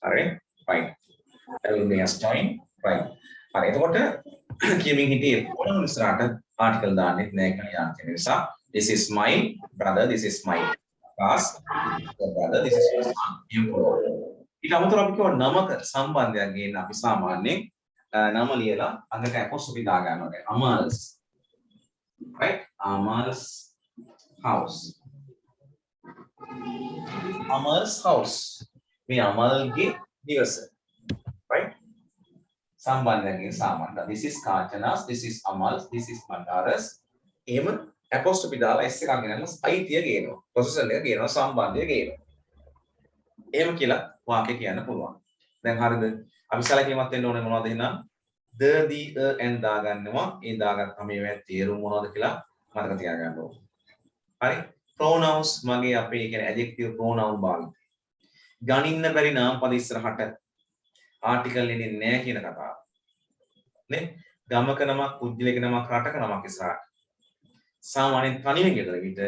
Alright, right. That will be as join. Right. හරි. එතකොට කියමින් හිටියේ ඕනම ඉස්සරහට ආටිකල් දාන්නෙත් නෑ කියලා යාන් කියන නිසා this is my brother, this is my class, this is your brother, this is your son. එහෙම පුළුවන්. ඊට අමතරව අපි කියව නමක සම්බන්ධයක් ගේන්න අපි සාමාන්‍යයෙන් නම ලියලා අඟට apostrophe දා ගන්නවා. Amal's. Right? Amal's house. Amal's house. මේ අමල්ගේ නිවස. Right? සම්බන්ධයෙන් සාමාන්‍ය. This is Kanchana's, this is Amal's, this is Mandara's. එහෙම apostrophe දාලා s එකක් ගෙනල්ලා අයිතිය ගේනවා. පොසිෂන් එක ගේනවා, සම්බන්ධය ගේනවා. එහෙම කියලා වාක්‍ය කියන්න පුළුවන්. දැන් හරියද? අපි සැලකීමක් වෙන්න ඕනේ මොනවද එහෙනම්? The and දාගන්නවා. ඒ දාගත්තාම මේවා තේරුම මොනවද කියලා මතක තියාගන්න ඕනේ. හරි? pronouns මගේ අපේ කියන්නේ adjective pronoun භාවිතය. ගණින්න බැරි නාමපද ඉස්සරහට ආටිකල් එන්නේ නැහැ කියන කතාව. නේ? ගමක නමක්, පුද්ගලයක නමක්, රටක නමක් ඉස්සරහට. සාමාන්‍යයෙන් තනියෙන් ගෙදර විට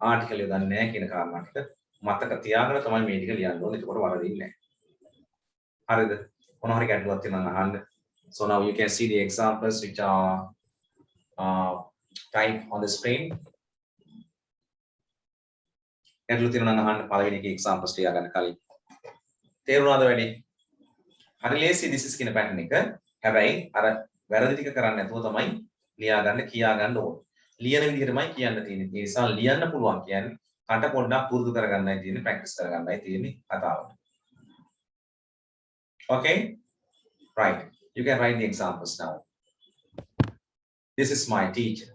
ආටිකල් යොදන්නේ නැහැ කියන කාරණා ටික මතක තියාගෙන තමයි මේ ටික ලියන්න ඕනේ. ඒකෝට වරදින්නේ නැහැ. හරිද? මොනවා හරි ගැටලුවක් තියෙනවා නම් අහන්න. So now you can see the examples which are typed on the screen. ගැටලු තියෙනවා නම් අහන්න පළවෙනි එකේ examples ටික ගන්න කලින්. තේරුණාද වැඩි? හරි ලේසි this is කියන pattern එක. හැබැයි අර වැරදි ටික කරන්නේ නැතුව තමයි ලියා ගන්න කියා ගන්න ඕනේ. ලියන විදිහටමයි කියන්න තියෙන්නේ. ඒ නිසා ලියන්න පුළුවන් කියන්නේ කට පොඩ්ඩක් පුරුදු කරගන්නයි තියෙන්නේ, ප්‍රැක්ටිස් කරගන්නයි තියෙන්නේ කතාව. Okay? Right. You can write the examples now. This is my teacher.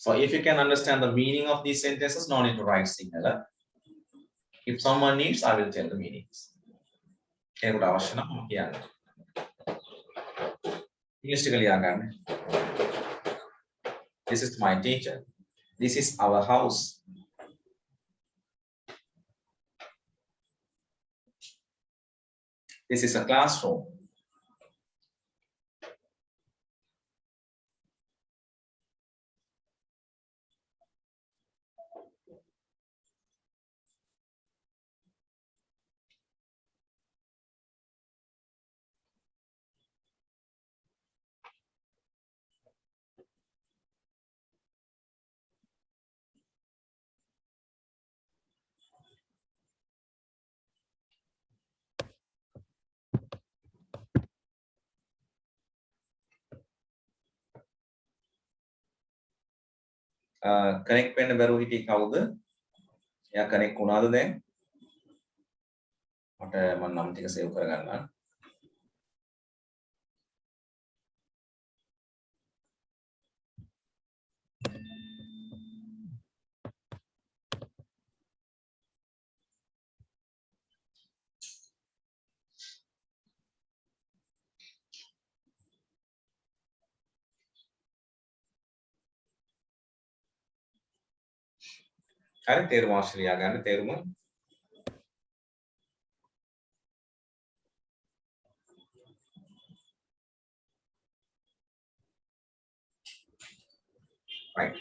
So if you can understand the meaning of these sentences, no need to write singular. If someone needs, I will tell the meanings. ඒකට අවශ්‍ය නම් මම කියන්නේ. English ටික ලියා ගන්න. This is my teacher. This is our house. This is a classroom. Connect වෙන්න බැරුව හිටියේ කවුද? එයා කනෙක්ට් වුණාද දැන්? මට මම නම් ටික සේව් කරගන්නම්. හරි තේරුම අවශ්‍ය ලියා ගන්න තේරුම. Right.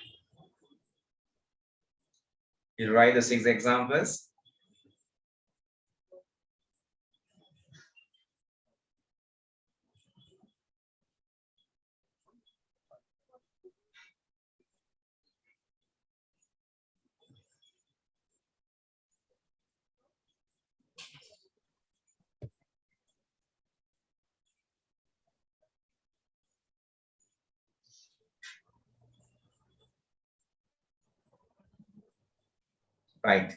You write the 6 examples. Right.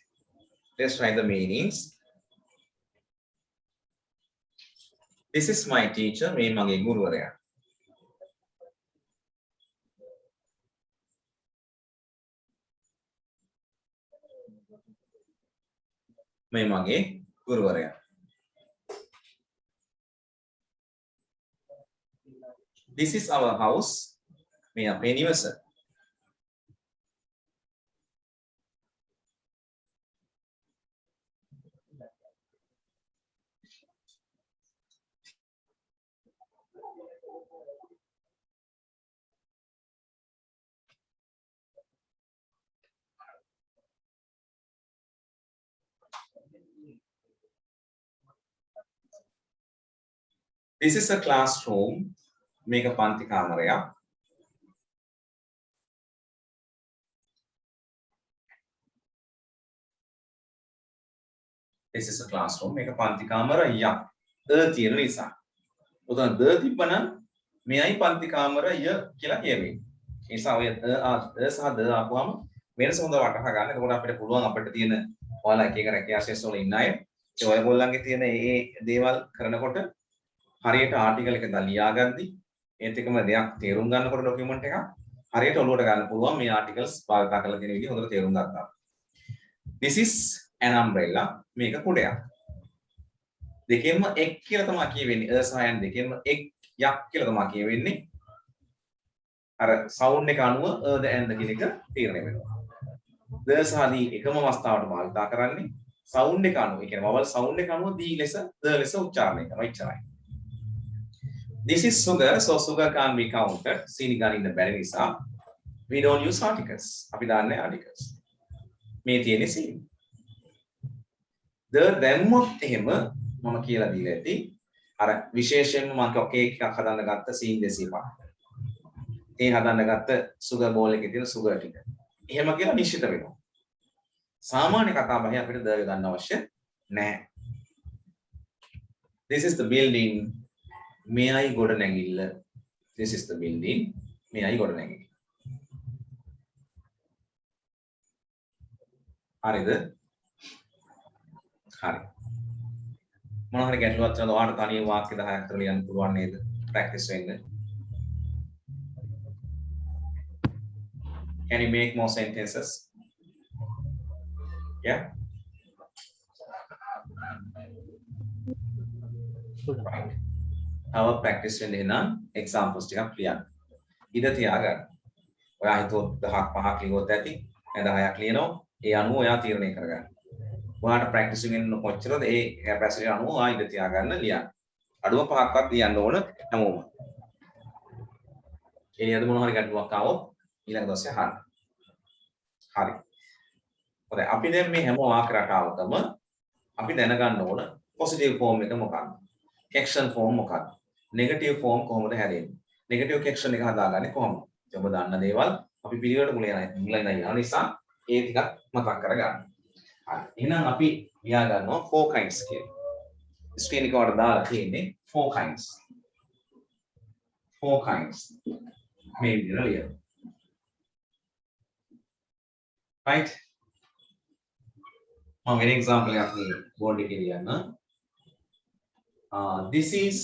Let's write the meanings. This is my teacher. මේ මගේ ගුරුවරයා. මේ මගේ ගුරුවරයා. This is our house. මේ අපේ නිවස. This is a classroom. මේක පන්ති කාමරයක්. This is a classroom. මේක පන්ති කාමරයක්. තියෙන නිසා. උදාහරණ ද තිබ්බනම් මෙයයි පන්ති කාමරය කියලා කියවෙන්නේ. ඒ නිසා ඔය සහ ද ආපුවම වෙනස හොඳ වටහා ගන්න. එතකොට අපිට පුළුවන් අපිට තියෙන ඔයාලා එක එක රැකියා ශේෂ්ත්‍ර වල ඉන්න අය ඒ ඔයගොල්ලන්ගේ තියෙන මේ දේවල් කරනකොට හරියට ආටිකල් එක දා ලියාගද්දි ඒත් එකම දෙයක් තේරුම් ගන්නකොට ડોකියුමන්ට් එකක් හරියට ඔලුවට ගන්න පුළුවන් මේ ආටිකල්ස් භාවිත කරලා තියෙන විදිහ හොඳට තේරුම් ගන්නවා. This is an umbrella. මේක කුඩයක්. දෙකෙන්ම එක් කියලා තමයි කියවෙන්නේ. අ සහ යන් දෙකෙන්ම එක් යක් කියලා තමයි කියවෙන්නේ. අර සවුන්ඩ් එක අනුව අ ද ඇන්ද කියන එක තීරණය වෙනවා. ද සහ දී එකම අවස්ථාවට භාවිත කරන්නේ සවුන්ඩ් එක අනුව. ඒ කියන්නේ වවල් සවුන්ඩ් එක අනුව දී ලෙස ද ලෙස උච්චාරණය කරනවා. එච්චරයි. This is sugar, so sugar can't be counted. සීනි ගන්න බැරි නිසා we don't use articles. අපි දාන්නේ articles. මේ තියෙන්නේ සීනි. ද දැම්මොත් එහෙම මම කියලා දීලා ඇති. අර විශේෂයෙන්ම මම කේක් එකක් හදන්න ගත්ත සීන් 205. ඒ හදන්න ගත්ත සුගර් බෝල් එකේ තියෙන සුගර් ටික. එහෙම කියලා නිශ්චිත වෙනවා. සාමාන්‍ය කතා බහේ අපිට ද ගන්න අවශ්‍ය නැහැ. This is the building. මෙයයි ගොඩනැගිල්ල. This is the building. මෙයයි ගොඩනැගිල්ල. හරිද? හරි. මොන හරි ගැටලුවක් තියෙනවද? ඔයාලට තනියම වාක්‍ය 10ක් විතර ලියන්න පුළුවන් නේද? ප්‍රැක්ටිස් වෙන්න. Can you make more sentences? Yeah. Right. Our practice වෙන්න එහෙනම් examples ටිකක් ලියන්න. ඉඳ තියාගන්න. ඔයා හිතුවොත් 10ක් 5ක් ලියුවොත් ඇති. දැන් 10ක් ලියනවා. ඒ අනුව ඔයා තීරණය කරගන්න. ඔයාට ප්‍රැක්ටිස් වෙන්න කොච්චරද ඒ කැපැසිටි අනුව ඔයා ඉඳ තියාගන්න ලියන්න. අඩුම 5ක්වත් ලියන්න ඕන හැමෝම. එනියද මොන හරි ගැටලුවක් ආවොත් ඊළඟ දවසේ අහන්න. හරි. හොඳයි අපි දැන් මේ හැම වාක්‍ය රටාවකම අපි දැනගන්න ඕන පොසිටිව් ෆෝම් එක මොකක්ද? කෙක්ෂන් ෆෝම් මොකක්ද? නෙගටිව් ෆෝම් කොහොමද හැදෙන්නේ? නෙගටිව් කෙක්ෂන් එක හදාගන්නේ කොහොමද? ඔබ දන්න දේවල් අපි පිළිවෙලට මුල යන නිසා ඒ ටිකක් මතක් කරගන්න. හරි. එහෙනම් අපි ලියා ගන්නවා 4 kinds කියලා. ස්ක්‍රීන් එක වල දාලා තියෙන්නේ 4 kinds. 4 kinds. මේ විදිහට ලියන්න. Right? මම වෙන example එකක් මේ board එකේ ලියන්න. This is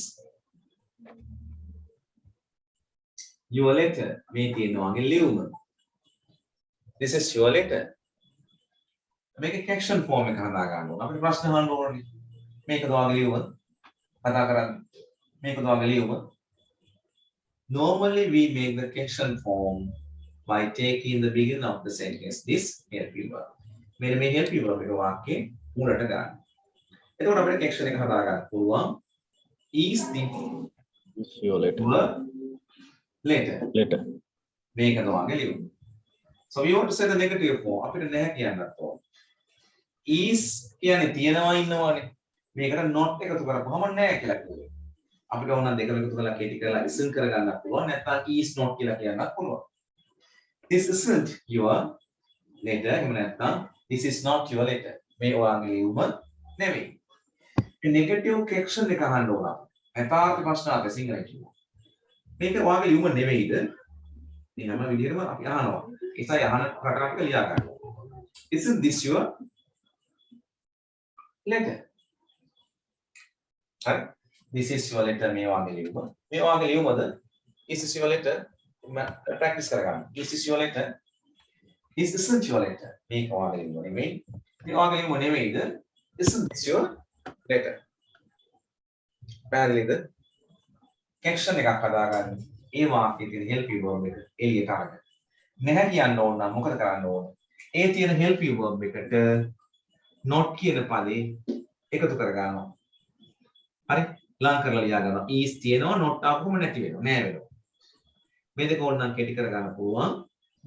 your letter. මේ තියෙනවා වගේ ලියුම. This is your letter. මේක caption form එක හදා ගන්න ඕන. අපිට ප්‍රශ්න අහන්න ඕනේ. මේකද වගේ ලියුම? කතා කරන්නේ. මේකද වගේ ලියුම? Normally we make the caption form by taking the beginning of the sentence this helping verb. මෙන්න මේ helping verb එක වාක්‍යයේ මුලට ගන්න. එතකොට අපිට caption එක හදා ගන්න පුළුවන්. Is your letter. Letter. මේකද වගේ ලියුම. So we want to say the negative form. අපිට නැහැ කියන්නත් ඕන. Is කියන්නේ තියනවා ඉන්නවනේ. මේකට not එකතු කරපුවම නැහැ කියලා කියනවා. අපිට ඕන නම් දෙකම එකතු කරලා කේටි කරලා isn't කරගන්නත් පුළුවන්. නැත්නම් is not කියලා කියන්නත් පුළුවන්. This isn't your letter. එහෙම නැත්නම් this is not your letter. මේ ඔයාගේ ලියුම නෙවෙයි. මේ නෙගටිව් කෙක්ෂන් එක අහන්න ඕන. යථාර්ථ ප්‍රශ්නාර්ථ සිංහලෙන් කියනවා. මේක ඔයාගේ ලියුම නෙවෙයිද? මේ හැම විදිහටම අපි අහනවා. ඒසයි අහන රටාව ටික ලියා ගන්න. Isn't this your letter? Right? This is your letter. මේ වාගේ ලියුම. මේ වාගේ ලියුමද? Is this your letter? Practice කරගන්න. This is your letter. This isn't your letter. මේක වාගේ ලියුම නෙවෙයි. මේ වාගේ ලියුම නෙවෙයිද? Isn't this your letter? පැහැදිලිද? caption එකක් හදාගන්න. ඒ වාක්‍යයේ තියෙන helping verb එක එළියට අරගෙන. නැහැ කියන්න ඕන නම් මොකද කරන්න ඕන? ඒ තියෙන helping verb එකට not කියන පදේ එකතු කර ගන්නවා. හරි? ලං කරලා ලියා ගන්නවා. is තියෙනවා not ආපුවම නැති වෙනවා. නෑ වෙනවා. මේ දෙක ඕන නම් කෙටි කර ගන්න පුළුවන්.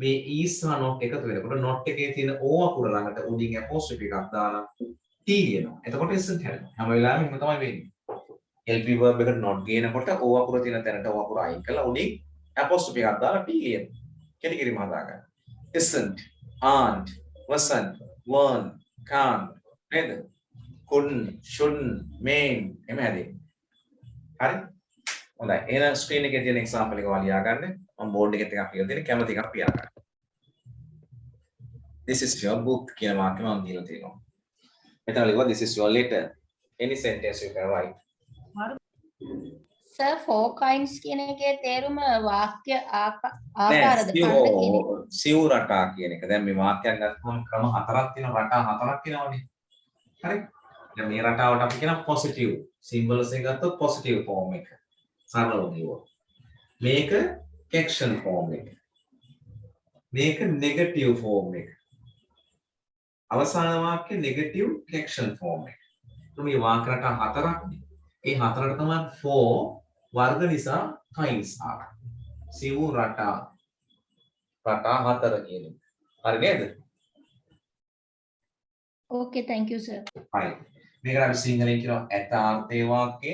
මේ is සහ not එකතු වෙනකොට not එකේ තියෙන o අකුර ළඟට උඩින් apostrophe එකක් දාලා t ලියනවා. එතකොට isn't හැදෙනවා. හැම වෙලාවෙම එහෙම තමයි වෙන්නේ. LP verb එකට not ගේනකොට O අකුර තියෙන තැනට O අකුර අයින් කරලා උඩින් apostrophe එකක් දාලා T කියන. කෙටි කිරීම හදා ගන්න. Isn't, aren't, wasn't, weren't, can't, නේද? couldn't, shouldn't, mayn't එමෙ හැදේ. හරි? හොඳයි. එහෙනම් ස්ක්‍රීන් එකේ තියෙන එක්සැම්පල් එක ඔයාලා ලියා ගන්න. මම බෝඩ් එකෙත් එකක් ලියලා දෙන්නේ කැමති එකක් ලියා ගන්න. This is your book කියන වාක්‍ය මම දීලා තියෙනවා. මෙතන ලියුවා this is your letter. Any sentence you can write. Sir, 4 kinds කියන එකේ තේරුම වාක්‍ය ආකාරද ඛණ්ඩ කියන එක. සිව් රටා කියන එක. දැන් මේ වාක්‍යයක් ගත්තම ක්‍රම හතරක් තියෙනවා රටා හතරක් තියෙනවානේ. හරි? දැන් මේ රටාවට අපි කියන positive symbols එක ගත්තොත් positive form එක. සරලව ලියුවා. මේක action form එක. මේක negative form එක. අවසාන වාක්‍ය negative action form එක. මේ වාක්‍ය රටා හතරක්නේ. ඒ හතරට තමයි 4 වර්ග නිසා kinds ආවා. සිව් රටා හතර කියන එක. හරි නේද? Okay, thank you sir. හරි. මේකට අපි සිංහලෙන් කියනවා ඇතාර්ථයේ වාක්‍ය.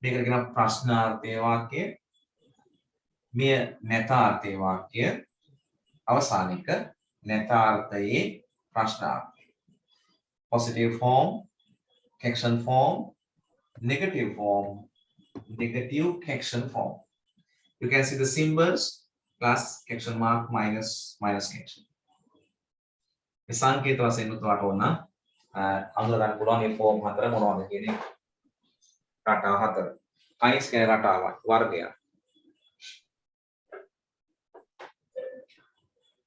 මේකට කියනවා ප්‍රශ්නාර්ථයේ වාක්‍ය. මෙය නැතාර්ථයේ වාක්‍ය. අවසාන එක නැතාර්ථයේ ප්‍රශ්නාර්ථය. Positive form, action form, negative form, negative action form. You can see the symbols plus action mark minus action. මේ සංකේත වශයෙන් උතුරට ඕන අඳුර ගන්න පුළුවන් මේ ෆෝම් හතර මොනවද කියන්නේ රටා හතර. kinds කියන රටාවක් වර්ගයක්.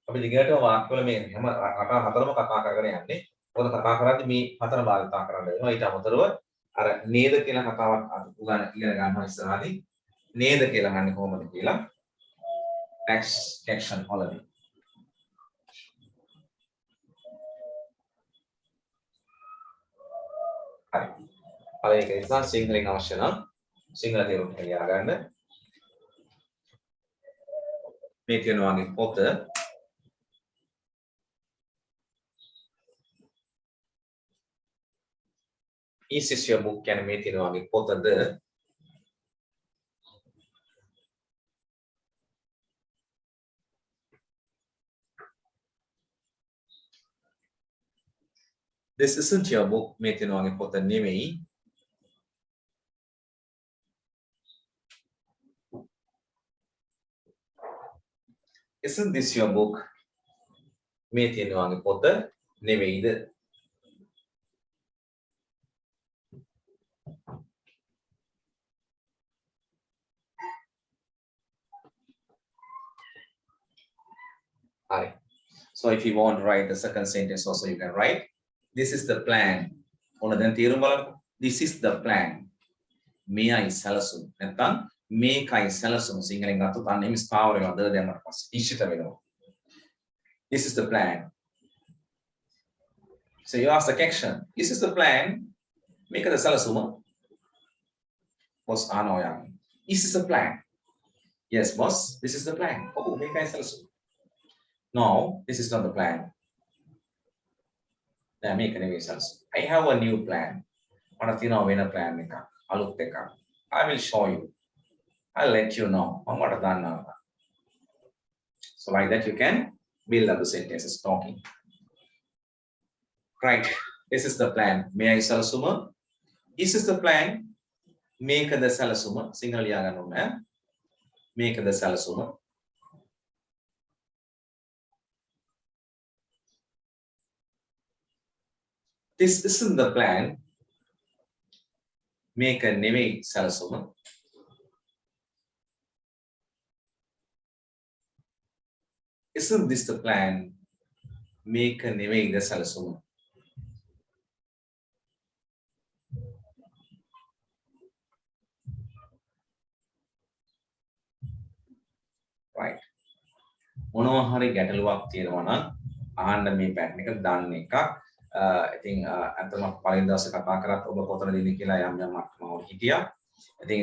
අපි දිගට වාක්‍යවල මේ හැම රටා හතරම කතා කරගෙන යන්නේ. මොකද කතා කරද්දී මේ හතර භාවිතා කරන්න වෙනවා. ඊට අමතරව අර නේද කියලා කතාවක් උගන්න ඉගෙන ගන්නවා ඉස්සරහදී. නේද කියලා ගන්නේ කොහොමද කියලා action වලදී. හරි. අර ඒක නිසා සිංහලෙන් අවශ්‍ය නම් සිංහල තේරුම් ලියා ගන්න. මේ තියෙන වගේ පොත Is this your book කියන්නේ මේ තියෙන වගේ පොතද? This isn't your book මේ තියෙන වගේ පොත නෙමෙයි. Isn't this your book මේ තියෙන වගේ පොත නෙමෙයිද? Hi. So if you want to write the second sentence also you can write this is the plan. ඕන දැන් තේරුම් බලන්න. This is the plan. මේයි සැලසුම්. නැත්නම් මේකයි සැලසුම් සිංහලෙන් ගත්තොත් අන්න එහෙම ස්ථාවර වෙනවා ද දැම්මට පස්සේ. නිශ්චිත වෙනවා. This is the plan. So you ask the question. This is the plan. මේකද සැලසුම? boss ආනෝ යන්නේ. This is the plan. Yes boss, this is the plan. ඔව් මේකයි සැලසුම. No, this is not the plan. Now make an example. I have a new plan. What if you know when a plan make up? I will show you. I'll let you know. What are done now? So like that you can build up the sentences talking. Right. This is the plan. May I salasuma? This is the plan. Make the salasuma. Single yaganuna. Make the salasuma. This isn't the plan. Make a නෙමෙයි සැලසුම. Isn't this the plan? Make a නෙමෙයිද සැලසුම. Right. මොනවා හරි ගැටලුවක් තියෙනවා නම් අහන්න මේ pattern එක දාන්න එකක්. ඉතින් අතම පළවෙනි දවසේ කතා කරත් ඔබ කොතනද ඉන්නේ කියලා යම් මම හිටියා. ඉතින්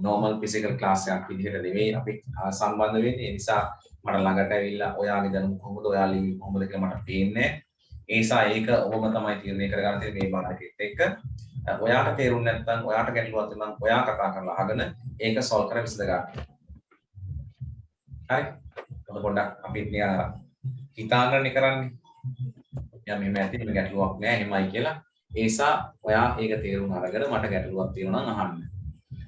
normal physical class එකක් විදිහට නෙවෙයි අපි සම්බන්ධ වෙන්නේ. ඒ නිසා මට ළඟට ඇවිල්ලා ඔයාගේ දැනුම කොහොමද ඔයාලි කොහොමද කියලා මට පේන්නේ. ඒ නිසා ඒක ඔබම තමයි තීරණය කරගන්න තියෙන්නේ මේ බාරකෙත් එක්ක. ඔයාට තේරුන්නේ නැත්නම් ඔයාට ගැටලුවක් තියෙනවා නම් ඔයා කතා කරලා අහගෙන ඒක සෝල්ව් කරලා විසඳ ගන්න. හරි. පොඩ්ඩක් අපි හිතාගන්න කරන්නේ. යා මෙහෙම ඇති මේ ගැටලුවක් නෑ එහෙමයි කියලා. ඒ නිසා ඔයා ඒක තේරුම් අරගෙන මට ගැටලුවක් තියෙනවා නම් අහන්න.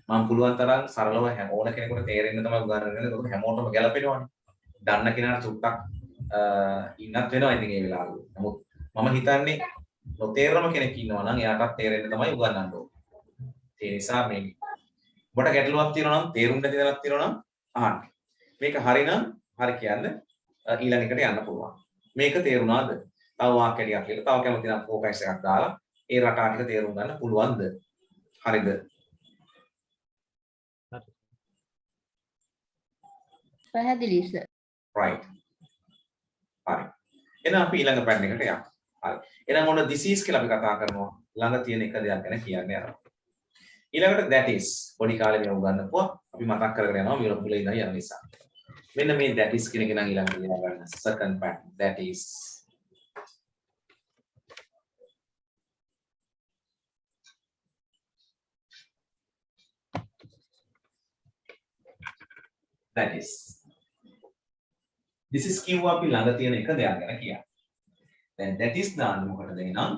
මම පුළුවන් තරම් සරලව ඕන කෙනෙකුට තේරෙන්න තමයි උගන්වන්නේ. ඒක හැමෝටම ගැලපෙනවනේ. දන්න කෙනාට චුට්ටක් ඉන්නත් වෙනවා ඉතින් ඒ වෙලාවල. නමුත් මම හිතන්නේ නොතේරෙන කෙනෙක් ඉන්නවා නම් එයාටත් තේරෙන්න තමයි උගන්වන්න ඕනේ. ඒ නිසා මේ ඔබට ගැටලුවක් තියෙනවා නම් තේරුම් නැති දේවල් තියෙනවා නම් අහන්න. මේක හරිනම් හරි කියන්න ඊළඟ එකට යන්න පුළුවන්. මේක තේරුණාද? තව වාක්‍යයක් කියලා තව කැමති නම් ફોකස් එකක් දාලා ඒ රටා ටික තේරුම් ගන්න පුළුවන්ද? හරිද? පැහැදිලි සර්. right. හරි. එහෙනම් අපි ඊළඟ පැන් එකට යමු. හරි. එහෙනම් ඔන්න this is කියලා අපි කතා කරනවා. ළඟ තියෙන එක දෙයක් ගැන කියන්නේ අර. ඊළඟට that is පොඩි කාලේ මේ උගන්වපුවා අපි මතක් කරගෙන යනවා මේ මුල ඉඳන් යන නිසා. මෙන්න මේ that is කියන එක නම් ඊළඟට ලියා ගන්න second part that is. that is. this is කිව්වා අපි ළඟ තියෙන එක දෙයක් ගැන කියන්නේ. දැන් that is දාන්න මොකටද එහෙනම්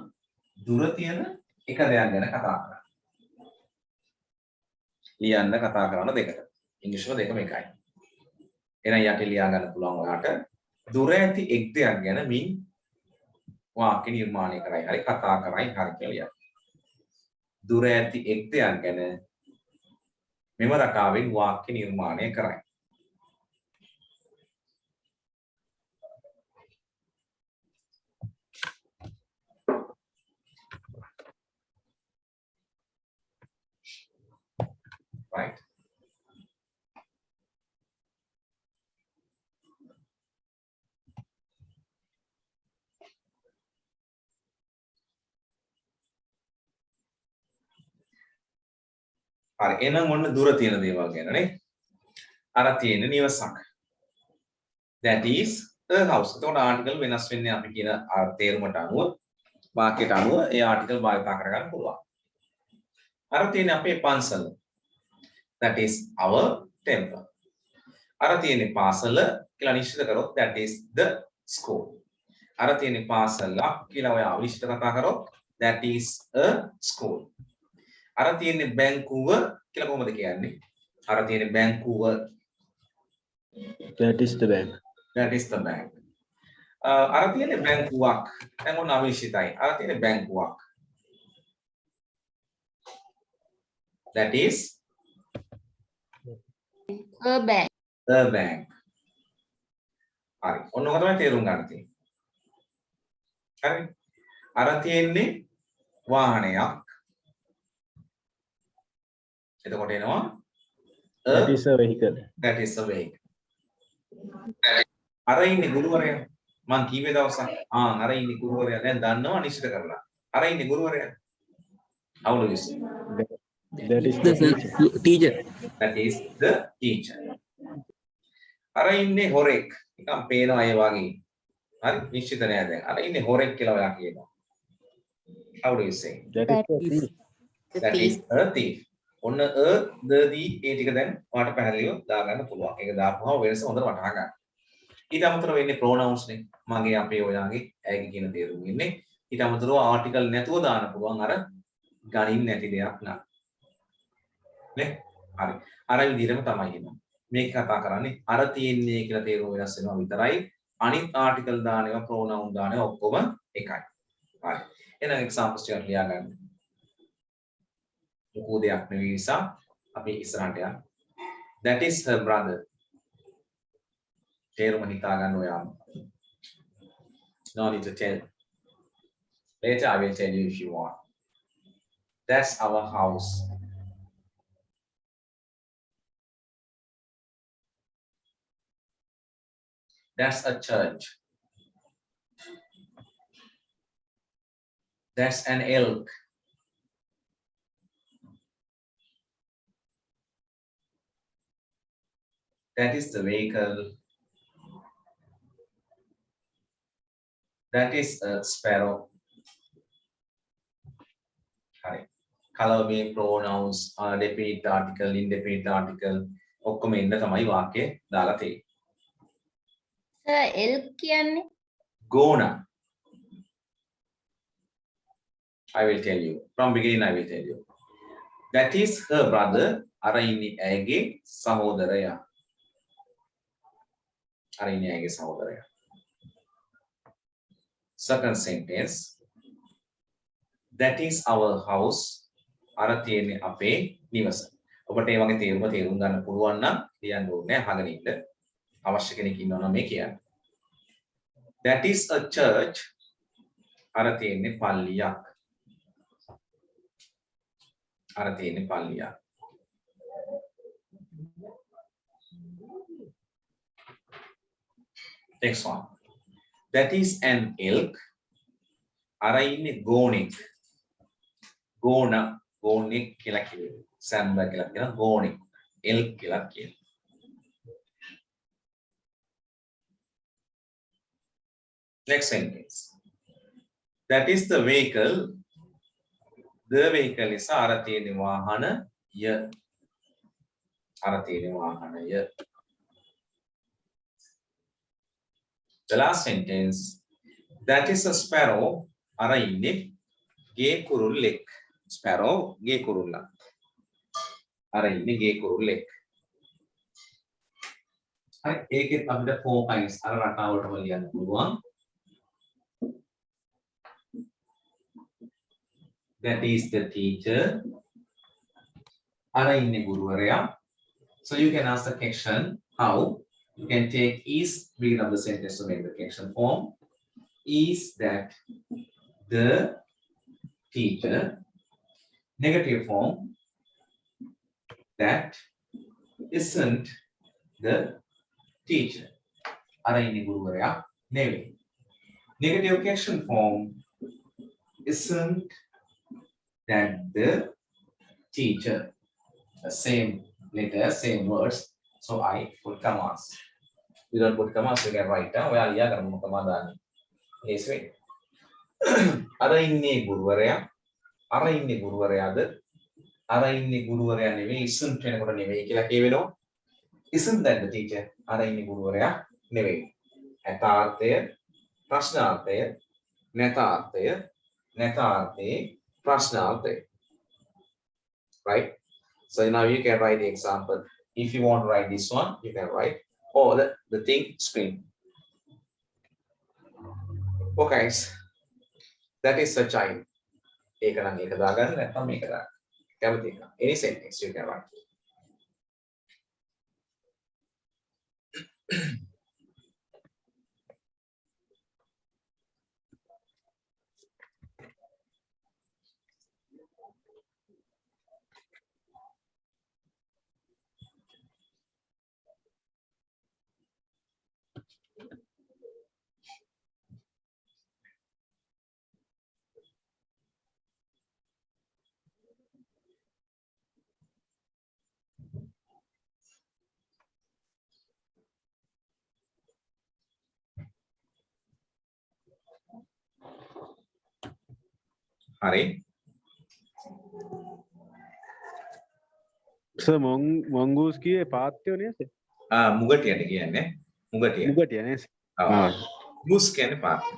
දුර තියෙන එක දෙයක් ගැන කතා කරන්නේ. ලියන්න කතා කරන දෙකට. ඉංග්‍රීසිම දෙකම එකයි. එහෙනම් යට ලියා ගන්න පුළුවන් ඔයාට දුර ඇති එක් දෙයක් ගැන මින් වාක්‍ය නිර්මාණය කරයි. හරි කතා කරයි හරි කියලා ලියන්න. දුර ඇති එක් දෙයක් ගැන මෙම රටාවෙන් වාක්‍ය නිර්මාණය කරයි. right. හරි එහෙනම් ඔන්න දුර තියෙන දේවල් ගැන නේ. අර තියෙන නිවසක්. that is a house. එතකොට ආටිකල් වෙනස් වෙන්නේ අපි කියන තේරුමට අනුව වාක්‍යයට අනුව ඒ ආටිකල් භාවිත කරගන්න පුළුවන්. අර තියෙන අපේ පන්සල. that is our temple. අර තියෙන පාසල කියලා නිශ්චිත කරොත් that is the school. අර තියෙන පාසලක් කියලා ඔය අවිශ්චිත කතා කරොත් that is a school. අර තියෙන බැංකුව කියලා කොහොමද කියන්නේ? අර තියෙන බැංකුව that is the bank. that is the bank. අර තියෙන බැංකුවක් දැන් ඔන්න අවිශ්චිතයි. අර තියෙන බැංකුවක් that is a bank. the bank. හරි. ඔන්න ඔක තමයි තේරුම් ගන්න තියෙන්නේ. හරි. අර තියෙන්නේ වාහනයක්. එතකොට එනවා That is a vehicle. that is a vehicle. අර ඉන්නේ ගුරුවරයා. මං කීවේ දවසක් අර ඉන්නේ ගුරුවරයා. දැන් දන්නවා නිශ්චිත කරලා. අර ඉන්නේ ගුරුවරයා. How do you say? That is the teacher. That is the teacher. අර ඉන්නේ හොරෙක්. නිකන් පේනවා ඒ වගේ. හරි නිශ්චිත නෑ දැන්. අර ඉන්නේ හොරෙක් කියලා ඔයා කියනවා. How do you say? That is the thief. That is a thief. ඔන්න the ඒ ටික දැන් ඔයාලට පැහැදිලිව දාගන්න පුළුවන්. ඒක දාපුවම වෙනස හොඳට වටහා ගන්න. ඊට අමතරව වෙන්නේ pronouns නේ. මගේ අපේ ඔයාගේ ඇගේ කියන තේරුම ඉන්නේ. ඊට අමතරව ආටිකල් නැතුව දාන්න පුළුවන් අර ගණින් නැති දෙයක් නා. නේ? හරි. අර විදිහටම තමයි එන්නේ. මේක කතා කරන්නේ අර තියෙන්නේ කියලා තේරුම වෙනස් වෙනවා විතරයි. අනිත් ආටිකල් දාන ඒවා pronoun දාන ඒවා ඔක්කොම එකයි. හරි. එහෙනම් examples ටික ලියා ගන්න. ලොකු දෙයක් නෙවෙයි නිසා අපි ඉස්සරහට යන්න. That is her brother. තේරුම හිතා ගන්න ඔයාම. No need to tell. Later I will tell you if you want. That's our house. That's a church. That's an elk. That is the vehicle. That is a sparrow. Right. Color me pronouns, definite article, indefinite article. ඔක්කොම එන්න තමයි වාක්‍ය දාලා තියෙන්නේ. Sir L කියන්නේ Gona. I will tell you. From beginning I will tell you. That is her brother. අර ඉන්නේ ඇගේ සහෝදරයා. අර ඉන්නේ ඇගේ සහෝදරයා. Second sentence. That is our house. අර තියෙන්නේ අපේ නිවස. ඔබට මේ වගේ තේරුම් ගන්න පුළුවන් නම් ලියන්න ඕනේ අහගෙන ඉන්න. අවශ්‍ය කෙනෙක් ඉන්නවා නම් මේ කියන්න. That is a church. අර තියෙන්නේ පල්ලියක්. අර තියෙන්නේ පල්ලියක්. Next one. That is an elk. අර ඉන්නේ ගෝනෙක්. ගෝනෙක් කියලා කියනවා. සැම්බා කියලා කියනවා ගෝනෙක්. elk කියලා කියනවා. Next sentence. That is the vehicle. The vehicle is අර තියෙන වාහනය. අර තියෙන වාහනය. The last sentence. That is a sparrow. අර ඉන්නේ ගේ කුරුල්ලෙක්. Sparrow ගේ කුරුල්ලා. අර ඉන්නේ ගේ කුරුල්ලෙක්. හරි ඒකෙත් අපිට 4 points අර රටාවටම ලියන්න පුළුවන්. That is the teacher. අර ඉන්නේ ගුරුවරයා. So you can ask the question how you can take is read of the sentence to make the question form. Is that the teacher? Negative form. That isn't the teacher. අර ඉන්නේ ගුරුවරයා නෙවෙයි. Negative question form. Isn't that the teacher? The same letter, same words. So I put commas. You don't put commas, you can write down. ඔයා ලියා ගන්න මොකද දාන්නේ. Yes, wait. අර ඉන්නේ ගුරුවරයා. අර ඉන්නේ ගුරුවරයාද? අර ඉන්නේ ගුරුවරයා නෙවෙයි. isn't වෙනකොට නෙවෙයි කියලා කියවෙනවා. Isn't that the teacher? අර ඉන්නේ ගුරුවරයා නෙවෙයි. ඇතාර්ථය, ප්‍රශ්නාර්ථය, නැතාර්ථය, නැතාර්ථේ, ප්‍රශ්නාර්ථය. Right? So now you can write the example. If you want to write this one, you can write or the thing screen. Okay, that is a child. ඒක නම් ඒක දාගන්න නැත්නම් මේක දාන්න. කැමති එක. Any sentence you can write. හරි. සර් මොන්ගූස් කියේ පාත්‍යෝ නේද? මුගටියට කියන්නේ මුගටිය. මුගටිය නේද? ගූස් කියන්නේ පාත්‍ය.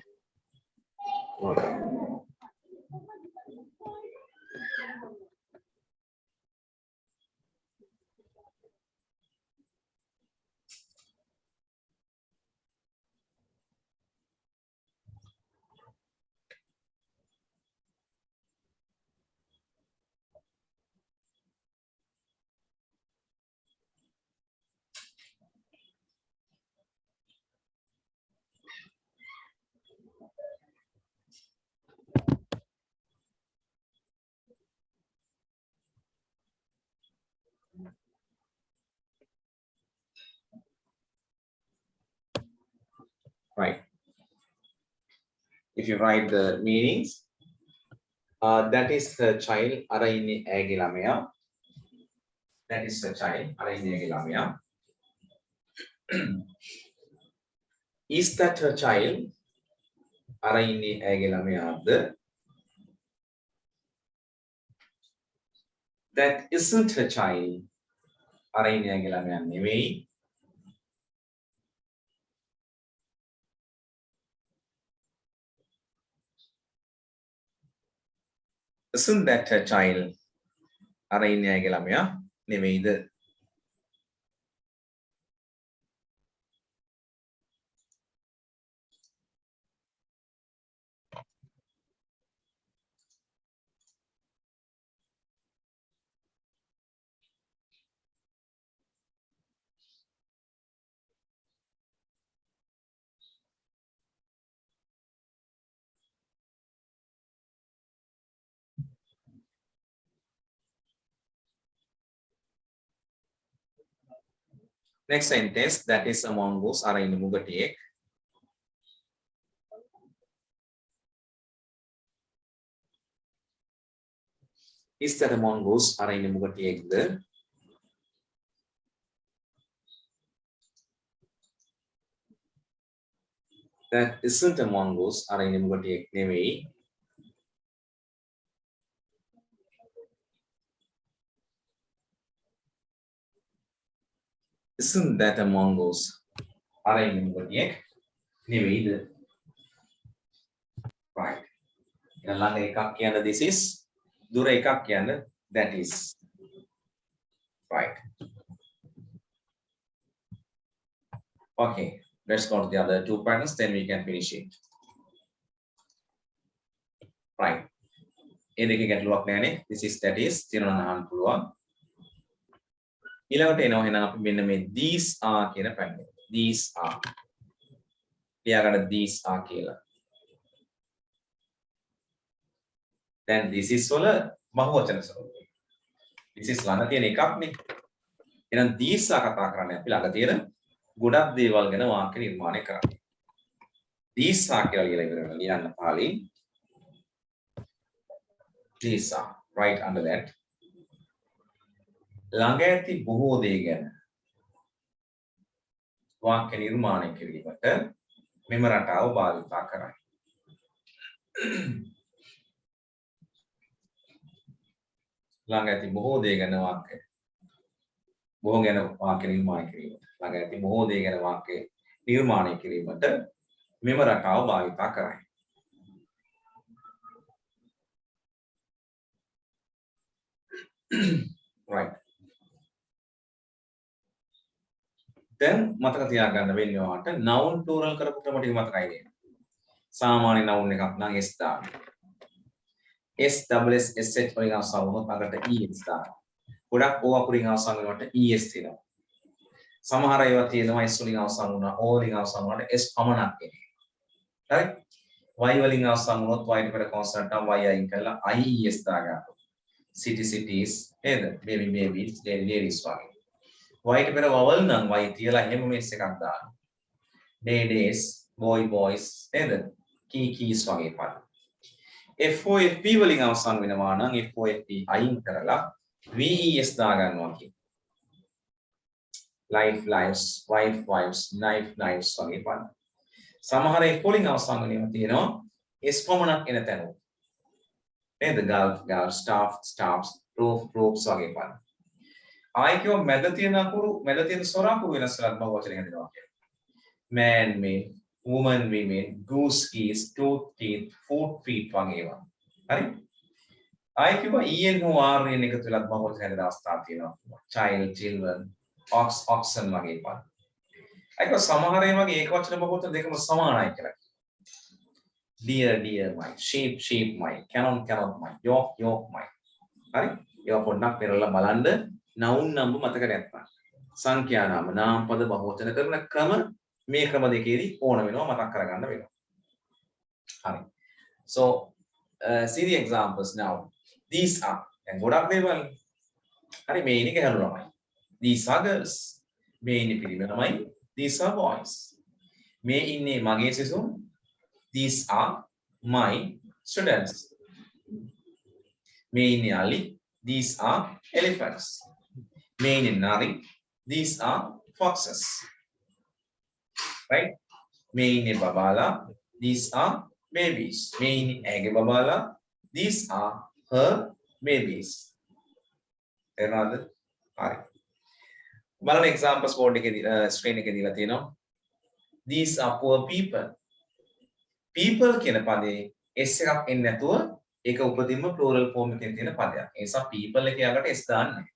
Right. If you write the meanings, that is the child. අර ඉන්නේ ඇගේ ළමයා. That is the child. අර ඉන්නේ ඇගේ ළමයා. Is that her child? අර ඉන්නේ ඇගේ ළමයාද? That isn't her child. අර ඉන්නේ ඇගේ ළමයා නෙවෙයි. Isn't that her child? අර ඉන්නේ ඇගේ ළමයා නෙවෙයිද? Next sentence, that is a mongoose. අර ඉන්නේ මුගටියෙක්. Is that a mongoose? අර ඉන්නේ මුගටියෙක්ද? That isn't a mongoose. අර ඉන්නේ මුගටියෙක් නෙවෙයි. Isn't that a mongoose? අර ඉන්නේ මුගටියෙක් නෙවෙයිද? Right. ළඟ එකක් කියන්න this is, දුර එකක් කියන්න that is. Right. Okay, let's go to the other two patterns, then we can finish it. Right. ඒ දෙකේ ගැටලුවක් නැහැනේ. This is that is තියෙනවා නම් පුළුවන්. ඊළඟට එනවා එහෙනම් අපි මෙන්න මේ these are කියන පැත්තට. These are. ලියාගන්න these are කියලා. Then this is වල බහුවචන ස්වරූපය. This is ළඟ තියෙන එකක් නේ. එහෙනම් these are කතා කරන්නේ අපි ළඟ තියෙන ගොඩක් දේවල් ගැන වාක්‍ය නිර්මාණය කරන්නේ. These are කියලා ලියලා ලියන්න පාලින්. These are right under that. ළඟ ඇති බොහෝ දේ ගැන වාක්‍ය නිර්මාණය කිරීමට මෙම රටාව භාවිතා කරයි. ළඟ ඇති බොහෝ දේ ගැන වාක්‍ය බොහෝ ගැන වාක්‍ය නිර්මාණය කිරීමට ළඟ ඇති බොහෝ දේ ගැන වාක්‍ය නිර්මාණය කිරීමට මෙම රටාව භාවිතා කරයි. Right. දැන් මතක තියාගන්න වෙන්නේ ඔයාට noun plural කරපු ක්‍රම ටික මතකයි නේද? සාමාන්‍ය noun එකක් නම් s දාන්න. S double S sh වලින් අවසන් වුණොත් අකට es දාන්න. ගොඩක් o අකුරින් අවසන් වෙනකොට es තියෙනවා. සමහර ඒවා තියෙනවා s වලින් අවසන් වුණා, o වලින් අවසන් වුණාට s පමණක් එන්නේ. හරි? y වලින් අවසන් වුණොත් y ට පෙර consonant නම් y අයින් කරලා ies දාගන්න. City cities නේද? baby babies, lady ladies වගේ. y ට පෙර vowel නම් y තියලා එහෙම මේස් එකක් දාන්න. day days, boy boys නේද? key keys වගේ පද. FOFP වලින් අවසන් වෙනවා නම් FOFP අයින් කරලා VES දා ගන්නවා කියන. life lives, wife wives, knife knives වගේ පද. සමහර F වලින් අවසන් වෙනවා තියෙනවා S පමණක් එන තැන. නේද? gulf, gulf, staff, staffs, roof, roofs වගේ පද. ආයි කියව මැද තියෙන අකුරු, මැද තියෙන ස්වර අකුරු වෙනස් කරලා බහුව වචන හදනවා කියන්නේ. man made, woman women, goose geese, tooth teeth, foot feet වගේ ඒවා. හරි? ආයි කියව en හෝ rn එකතු වෙලා බහුව වචන හදන අවස්ථා තියෙනවා. child, children, ox, oxen වගේ පද. ඒක සමහර ඒ වගේ ඒක වචන බහුව වචන දෙකම සමානයි කියලා. dear dear my, sheep sheep my, canon canon my, york york my. හරි? ඒවා පොඩ්ඩක් පෙරලා බලන්න. noun නම් මතක නැත්නම් සංඛ්‍යා නාම නාම පද බහුවචන කරන ක්‍රම මේ ක්‍රම දෙකේදී ඕන වෙනවා මතක් කරගන්න වෙනවා. හරි. So see the examples now. These are and ගොඩක් දේවල්. හරි මේ ඉන්නේ ගැහණු ළමයි. These are girls. මේ ඉන්නේ පිරිමි ළමයි. These are boys. මේ ඉන්නේ මගේ සිසුන්. These are my students. මේ ඉන්නේ අලි. These are elephants. Main in Nari, these are foxes. Right? Main in Babala, these are babies. මේ ඉන්නේ ඇගේ බබාලා. These are her babies. තේරුණාද? හරි. බලන්න examples board එකේ screen එකේ දීලා තියෙනවා. These are poor people. People කියන පදේ s එකක් එන්නේ නැතුව ඒක උපදින්ම plural form එකෙන් තියෙන පදයක්. ඒ නිසා people එකේ යාකට s දාන්නේ නැහැ.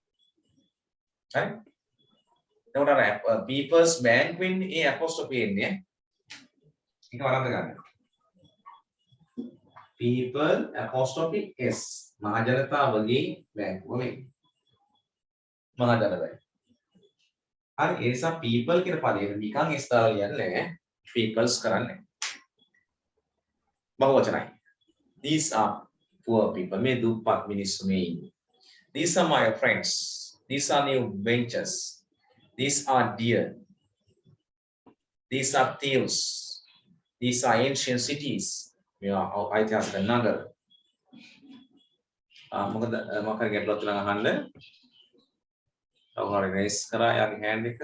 හරි? එතකොට අර people's bank වෙන්නේ ඒ apostrophe එන්නේ. ඒක වරද්ද ගන්න. people apostrophe s මහ ජනතාවගේ බැංකුව වෙන්නේ. මහ ජනතාවයි. හරි ඒ නිසා people කියන පදේ නිකන් s දාලා ලියන්නේ නැහැ. peoples කරන්නේ. බහුවචනයි. These are poor people. මේ දුප්පත් මිනිස්සු මේ ඉන්නේ. These are my friends. These are new ventures. These are deer. These are thieves. These are ancient cities. මේවා ඓතිහාසික නගර. මොකද මොකක්ද ගැටලුවක් තුනක් අහන්න. කවුරු හරි රේස් කරා යාගේ හෑන්ඩ් එක.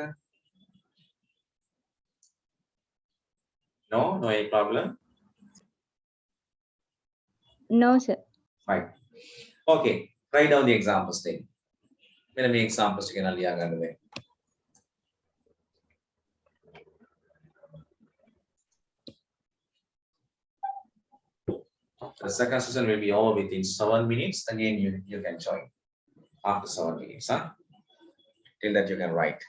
No any problem. No, sir. Right. Okay. Write down the examples then. මෙන්න මේ examples ටික ගෙනල්ලා ලියා ගන්න බෑ. The second session will be over within 7 minutes. Again, you can join after 7 minutes. Huh? Till that you can write.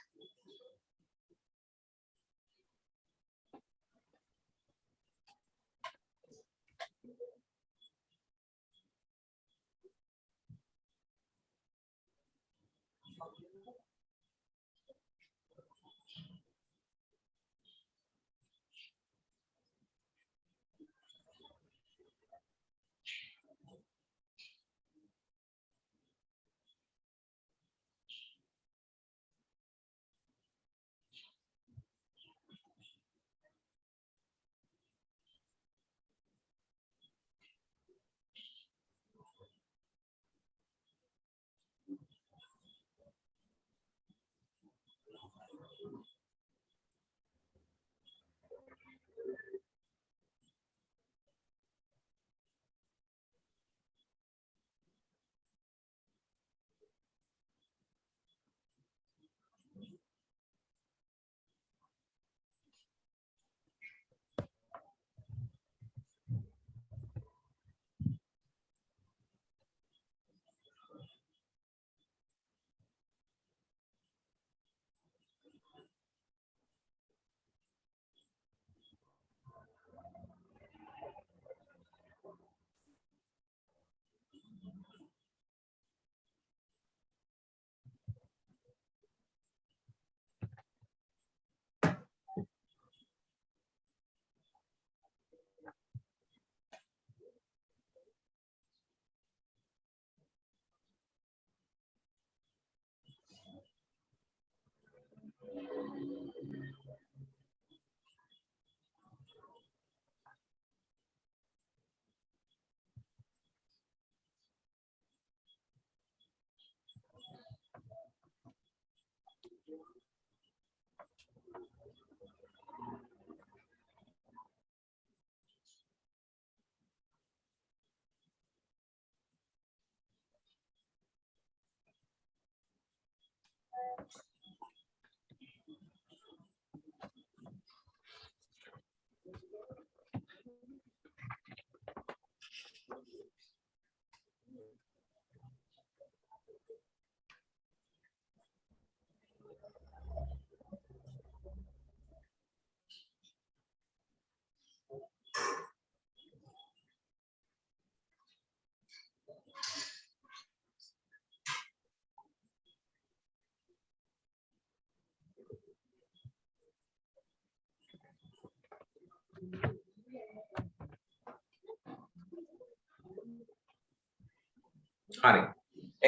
හරි.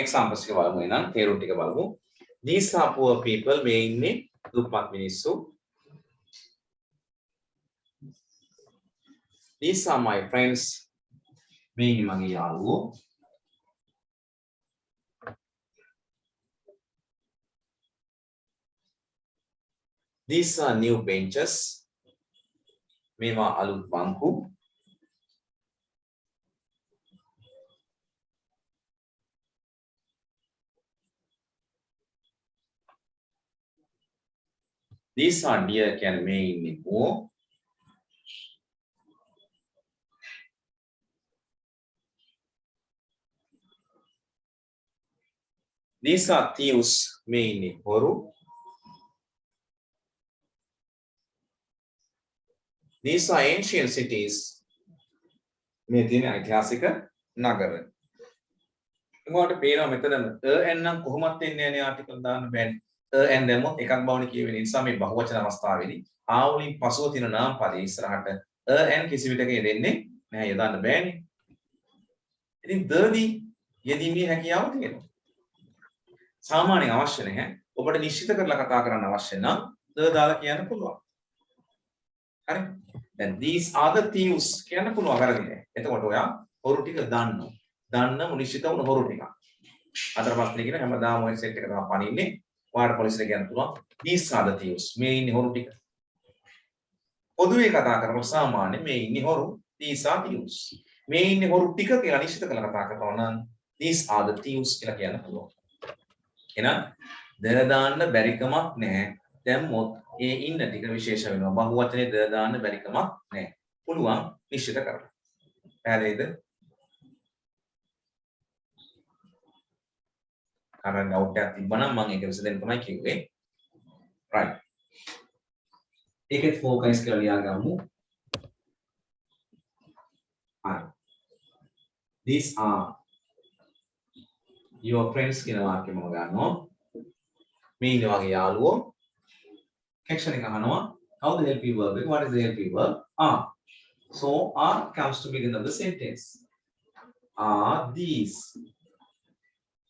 examples ටික බලමු එහෙනම් තේරුම් ටික බලමු. These are poor people මේ ඉන්නේ දුප්පත් මිනිස්සු. These are my friends මේ ඉන්නේ මගේ යාළුවෝ. These are new benches මේවා අලුත් බංකු. these are deer කියන්නේ මේ ඉන්නේ මුව. these are thieves මේ ඉන්නේ හොරු. these are ancient cities මේ තියෙන ඓතිහාසික නගර. උඹට පේනවා මෙතන and නම් කොහොමත් එන්නේ නැහැ ආටිකල් දාන්න බෑනේ. and දැම්මොත් එකක් බවනේ කියවෙන නිසා මේ බහුවචන අවස්ථාවේදී ආවලින් පසුව තියෙන නාම පදේ ඉස්සරහට and කිසි විටක යෙදෙන්නේ නැහැ යොදන්න බෑනේ. ඉතින් දී යෙදීමේ හැකියාව තියෙනවා. සාමාන්‍යයෙන් අවශ්‍ය නැහැ. ඔබට නිශ්චිත කරලා කතා කරන්න අවශ්‍ය නම් දාලා කියන්න පුළුවන්. හරි? දැන් these are the thieves කියන්න පුළුවන් වැරදි නෑ. එතකොට ඔයා හොරු ටික දන්නවා. දන්න මුනිශ්චිත වුණ හොරු ටික. අතර ප්‍රශ්නේ කියන හැමදාම ඔය සෙට් එක තමයි පනින්නේ. ඔයාට පොලිසියට කියන්න පුළුවන් these are the thieves මේ ඉන්නේ හොරු ටික. පොදුවේ කතා කරනකොට සාමාන්‍ය මේ ඉන්නේ හොරු these are thieves. මේ ඉන්නේ හොරු ටික කියලා නිශ්චිත කරලා කතා කරනවා නම් these are the thieves කියලා කියන්න පුළුවන්. එහෙනම් ද දාන්න බැරි කමක් නැහැ. දැම්මොත් ඒ ඉන්න ටික විශේෂ වෙනවා. බහුවචනේ ද දාන්න බැරි කමක් නැහැ. පුළුවන් නිශ්චිත කරලා. පැහැදිලිද? කරන්න ඩවුට් එකක් තිබ්බනම් මම ඒක විසඳෙන්න තමයි කිව්වේ. right. ඒකෙත් focus කියලා ලියාගමු. right. these are your friends කියන වාක්‍ය මම ගන්නවා. මේ ඉන්න වගේ යාළුවෝ action එක අහනවා how the help you verb what is the help you verb are so are comes to begin of the sentence are these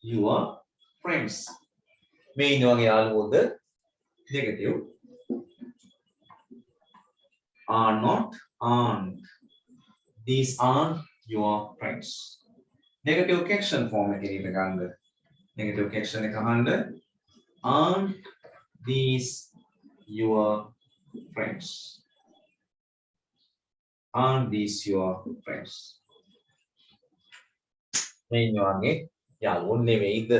your friends මේ ඉන්න වගේ යාළුවෝද negative are not aren't these aren't your friends negative action form එකේ ඉන්න ගන්න negative action එක අහන්න aren't these your friends aren't these your friends මේ ඉන්නවාගේ යාළුවෝ නෙවෙයිද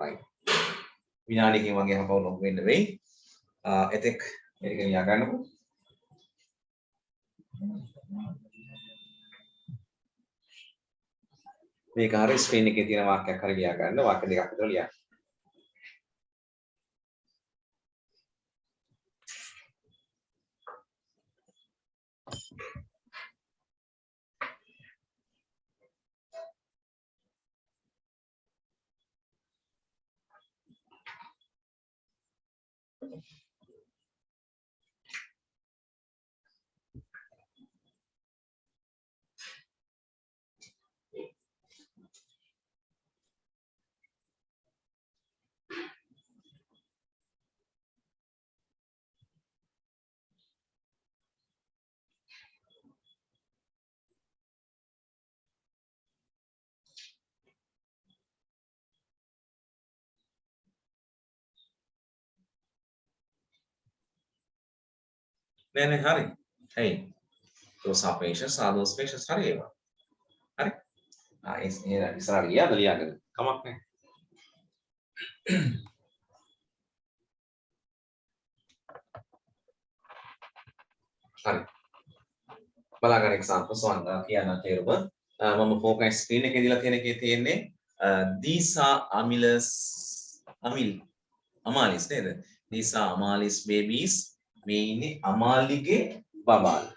right විනාඩියකින් වගේ හපව ලොග් වෙන්න වෙයි එතෙක් මේක ලියා ගන්නකො මේක හරිය ස්ක්‍රීන් එකේ තියෙන වාක්‍යයක් හරිය ලියා ගන්න වාක්‍ය දෙකක් විතර ලියන්න නෑ හරි. hey those are patients are those patients හරි ඒවා. හරි. ඒ ඉස්සරහ ලියාද ලියාගන්න. කමක් නෑ. හරි. බලගන්න examples one කියන්න තේරුම. මම focus screen එකේ දීලා තියෙන එකේ තියෙන්නේ these are Amalis නේද? these are Amalis babies මේ ඉන්නේ අමාලිගේ බබාලා.